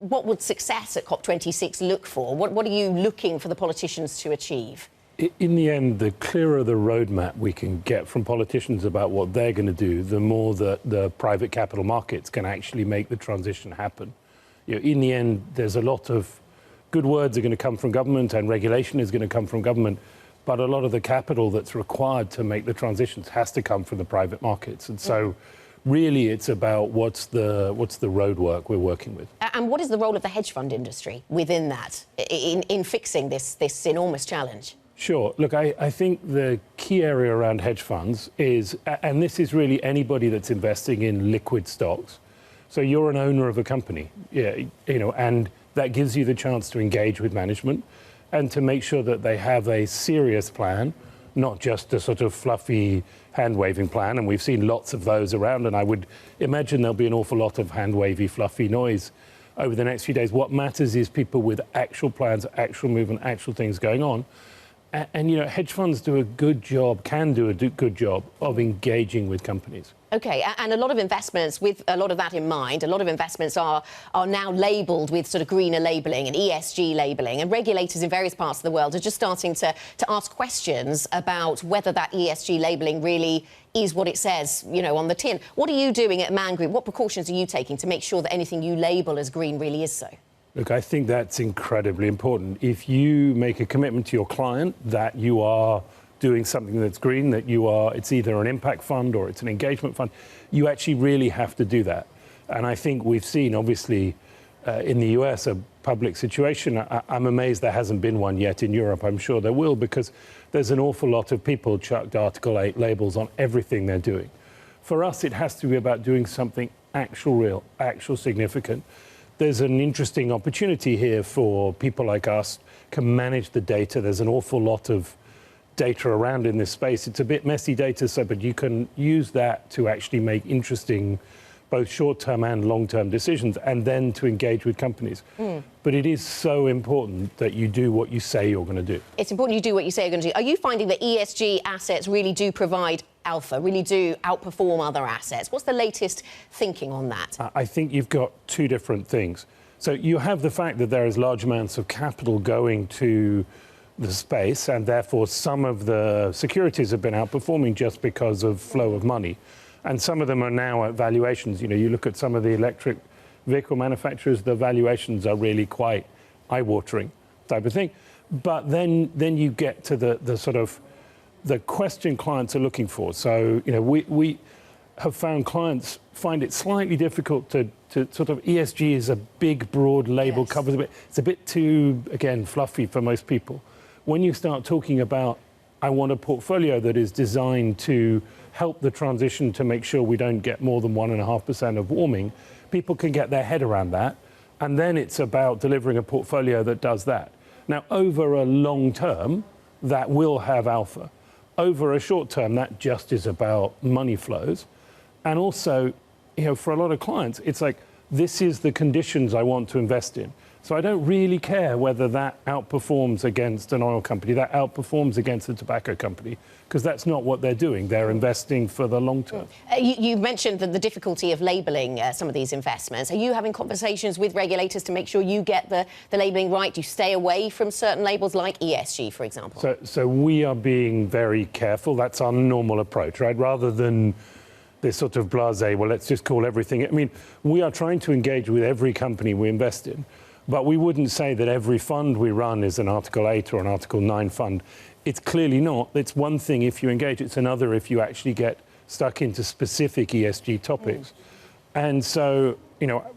what would success at COP26 look for? What are you looking for the politicians to achieve? In the end, the clearer the roadmap we can get from politicians about what they're going to do, the more that the private capital markets can actually make the transition happen. In the end, there's a lot of good words are going to come from government and regulation is going to come from government, but a lot of the capital that's required to make the transitions has to come from the private markets. And so really it's about what's the roadwork we're working with. And what is the role of the hedge fund industry within that, in fixing this enormous challenge? Sure. Look, I think the key area around hedge funds is, and this is really anybody that's investing in liquid stocks. So you're an owner of a company, and that gives you the chance to engage with management and to make sure that they have a serious plan, not just a sort of fluffy hand-waving plan. And we've seen lots of those around, and I would imagine there'll be an awful lot of hand-wavy, fluffy noise over the next few days. What matters is people with actual plans, actual movement, actual things going on. And hedge funds do a good job, can do a good job of engaging with companies. OK, and a lot of investments, with a lot of that in mind, a lot of investments are now labelled with sort of greener labelling and ESG labelling, and regulators in various parts of the world are just starting to ask questions about whether that ESG labelling really is what it says, on the tin. What are you doing at Man Group? What precautions are you taking to make sure that anything you label as green really is so? Look, I think that's incredibly important. If you make a commitment to your client that you are doing something that's green, that it's either an impact fund or it's an engagement fund, you actually really have to do that. And I think we've seen, obviously, in the US, a public situation. I'm amazed there hasn't been one yet in Europe. I'm sure there will, because there's an awful lot of people chucked Article 8 labels on everything they're doing. For us, it has to be about doing something actual real, actual significant. There's an interesting opportunity here for people like us to manage the data. There's an awful lot of data around in this space. It's a bit messy data, but you can use that to actually make interesting both short-term and long-term decisions, and then to engage with companies. But it is so important that you do what you say you're going to do. It's important you do what you say you're going to do. Are you finding that ESG assets really do provide alpha, really do outperform other assets? What's the latest thinking on that? I think you've got two different things. So you have the fact that there is large amounts of capital going to the space, and therefore some of the securities have been outperforming just because of flow of money. And some of them are now at valuations. You look at some of the electric vehicle manufacturers, the valuations are really quite eye-watering type of thing. But then you get to the sort of the question clients are looking for. So, we have found clients find it slightly difficult to sort of, ESG is a big, broad label, Yes. covers a bit. It's a bit too, again, fluffy for most people. When you start talking about, I want a portfolio that is designed to help the transition to make sure we don't get more than 1.5% of warming, people can get their head around that. And then it's about delivering a portfolio that does that. Now, over a long term, that will have alpha. Over a short term, that just is about money flows. And also, for a lot of clients, it's like, this is the conditions I want to invest in. So I don't really care whether that outperforms against an oil company, that outperforms against a tobacco company, because that's not what they're doing. They're investing for the long term. You mentioned the difficulty of labelling some of these investments. Are you having conversations with regulators to make sure you get the labelling right? Do you stay away from certain labels like ESG, for example? So we are being very careful. That's our normal approach, right? Rather than this sort of blasé, well, let's just call everything. I mean, we are trying to engage with every company we invest in. But we wouldn't say that every fund we run is an Article 8 or an Article 9 fund. It's clearly not. It's one thing if you engage. It's another if you actually get stuck into specific ESG topics. And so,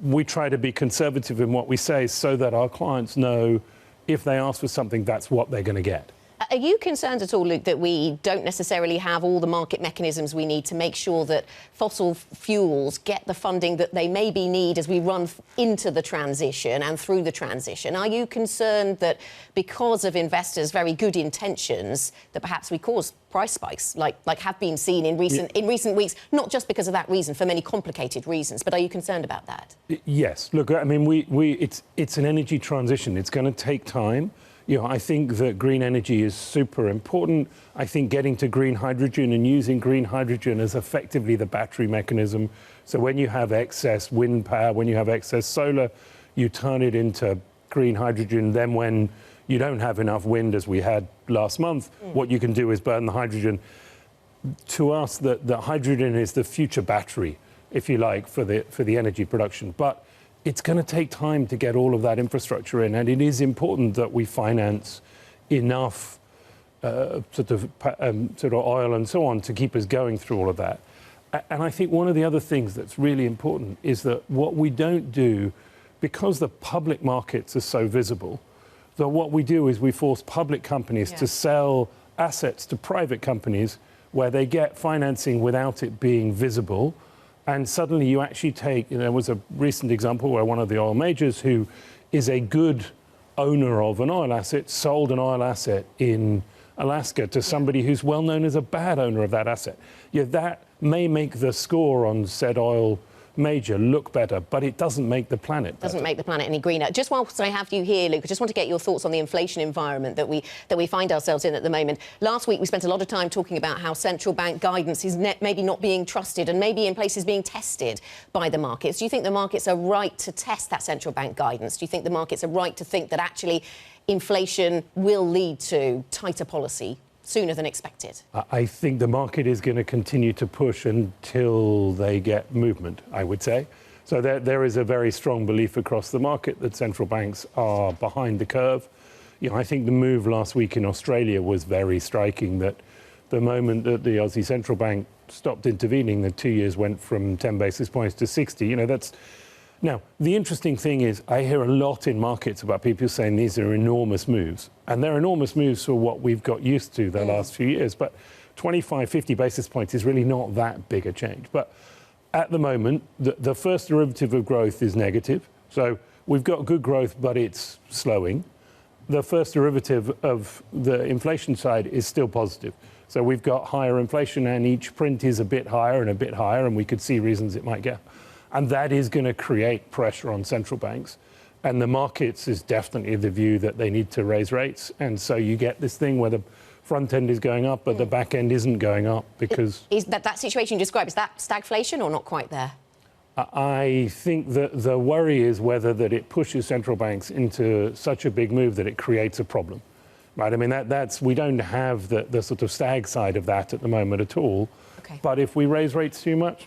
we try to be conservative in what we say so that our clients know if they ask for something, that's what they're going to get. Are you concerned at all, Luke, that we don't necessarily have all the market mechanisms we need to make sure that fossil fuels get the funding that they maybe need as we run into the transition and through the transition? Are you concerned that because of investors' very good intentions, that perhaps we cause price spikes like have been seen in recent weeks, not just because of that reason, for many complicated reasons, but are you concerned about that? Yes. Look, I mean, it's an energy transition. It's going to take time. I think that green energy is super important. I think getting to green hydrogen and using green hydrogen as effectively the battery mechanism. So when you have excess wind power, when you have excess solar, you turn it into green hydrogen. Then when you don't have enough wind, as we had last month, what you can do is burn the hydrogen. To us, the hydrogen is the future battery, if you like, for the energy production. But it's going to take time to get all of that infrastructure in, and it is important that we finance enough sort of oil and so on to keep us going through all of that. And I think one of the other things that's really important is that what we don't do, because the public markets are so visible, that what we do is we force public companies to sell assets to private companies where they get financing without it being visible. And suddenly you actually take, there was a recent example where one of the oil majors who is a good owner of an oil asset sold an oil asset in Alaska to somebody who's well known as a bad owner of that asset. That may make the score on said oil major look better, but it doesn't make the planet better. Doesn't make the planet any greener. Just whilst I have you here, Luke, I just want to get your thoughts on the inflation environment that we find ourselves in at the moment. Last week, we spent a lot of time talking about how central bank guidance is maybe not being trusted and maybe in places being tested by the markets. Do you think the markets are right to test that central bank guidance? Do you think the markets are right to think that actually inflation will lead to tighter policy sooner than expected? I think the market is going to continue to push until they get movement, I would say. So there is a very strong belief across the market that central banks are behind the curve. I think the move last week in Australia was very striking, that the moment that the Aussie Central Bank stopped intervening, the 2 years went from 10 basis points to 60. Now, the interesting thing is I hear a lot in markets about people saying these are enormous moves. And they're enormous moves for what we've got used to the last few years. But 25, 50 basis points is really not that big a change. But at the moment, the first derivative of growth is negative. So we've got good growth, but it's slowing. The first derivative of the inflation side is still positive. So we've got higher inflation, and each print is a bit higher, and we could see reasons it might get. And that is going to create pressure on central banks. And the markets is definitely the view that they need to raise rates. And so you get this thing where the front end is going up, but the back end isn't going up because... Is that situation you described, is that stagflation or not quite there? I think that the worry is whether that it pushes central banks into such a big move that it creates a problem. Right? I mean, we don't have the sort of stag side of that at the moment at all. Okay. But if we raise rates too much,